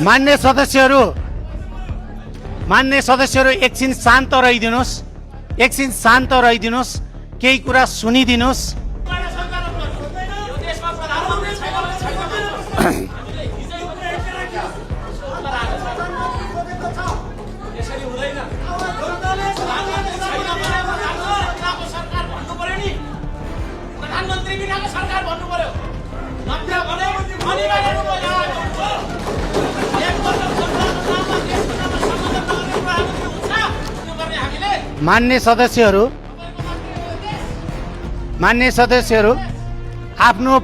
मान्य सदस्यहरू एकछिन शान्त रहिदिनुस्, एकछिन शान्त रहिदिनुस्, केही कुरा सुनिदिनुस्। मान्य सदस्यहरू आफ्नो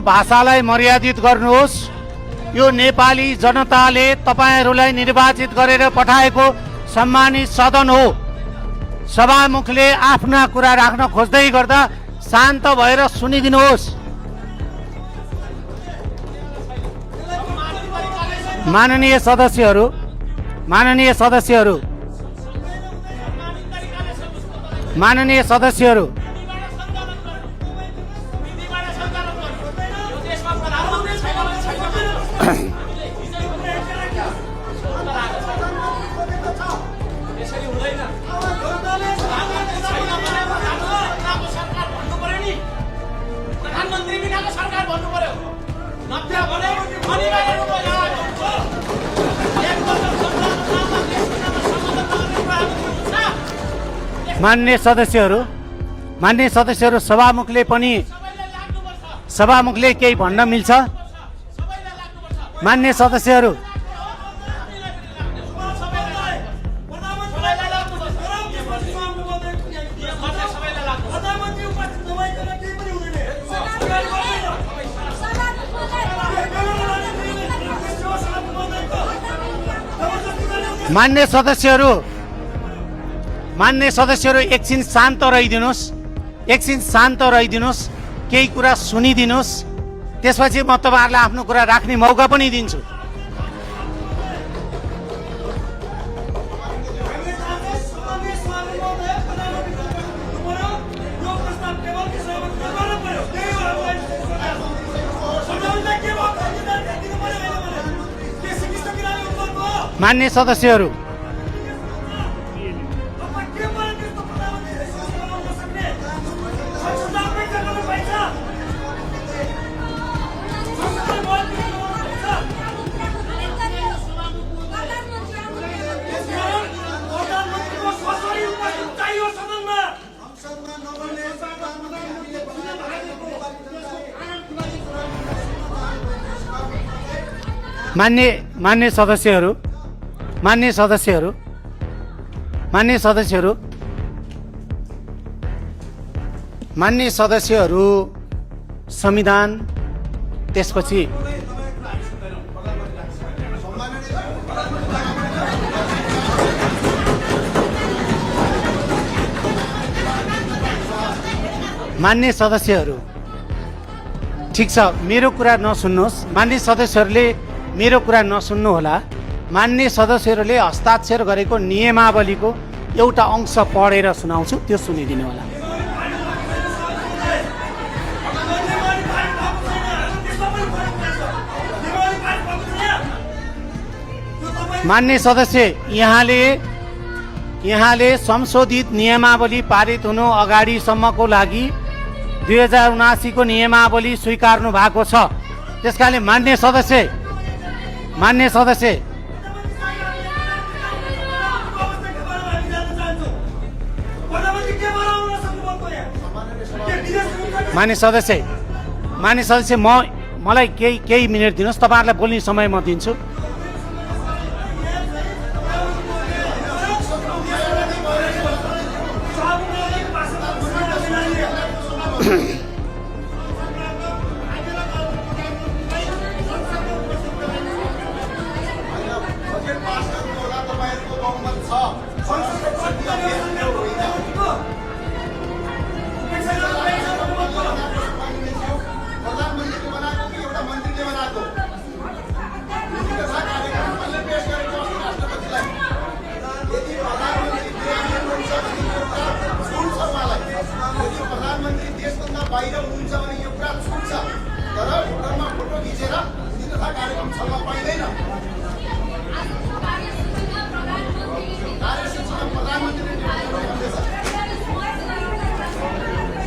भाषालाई मर्यादित गर्नुहोस्। यो नेपाली जनताले तपाईहरूलाई निर्वाचित गरेर पठाएको सम्मानित सदन हो। सभामुखले आफ्ना कुरा राख्न खोज्दै गर्दा शान्त भएर सुनिदिनुहोस्। माननीय सदस्यहरू मान्य सदस्यहरू सभामुखले केही भन्न मिल्छ? मान्य सदस्यहरू मान्य सदस्यहरू एकछिन शान्त रहिदिनुस्, केही कुरा सुनिदिनुस्। त्यसपछि म तपाईहरुलाई आफ्नो कुरा राख्ने मौका पनि दिन्छु। मान्य सदस्यहरू मान्य सदस्यहरू संविधान त्यसपछि मान्य सदस्यहरू ठीक छ, मेरो कुरा नसुन्नुहोस्। मान्य सदस्यहरूले मेरो कुरा नसुन्नु होला। मान्य सदस्यहरूले हस्ताक्षर गरेको नियमावलीको एउटा अंश पढेर सुनाउँछु, त्यो सुनिदिनु होला। मान्य सदस्य, यहाँले संशोधित नियमावली पारित हुनु अगाडिसम्मको लागि 2079 को नियमावली स्वीकार्नु भएको छ। त्यसकारणले मान्य सदस्य मलाई केही मिनेट दिनुहोस्। तपाईहरुलाई बोल्ने समय म दिन्छु।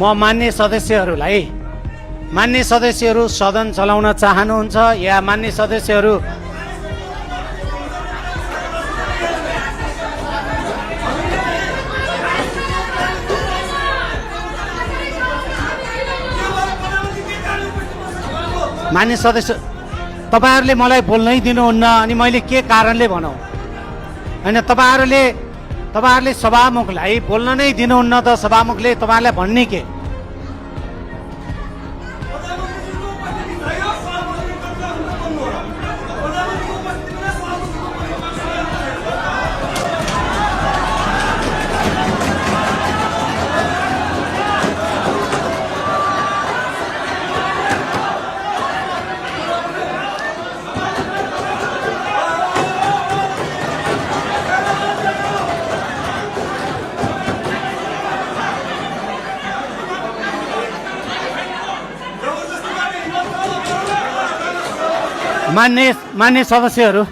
म मान्य सदस्यहरू सदन चलाउन चाहनुहुन्छ या मान्य सदस्यहरू मान्य सदस्य तपाईहरुले मलाई बोल्नै दिनुहुन्न अनि मैले के कारणले भनौं हैन तपाईहरुले सभामुखलाई बोल्न नै दिनुहुन्न त सभामुखले तपाईहरुलाई भन्ने के मान्य सदस्यहरू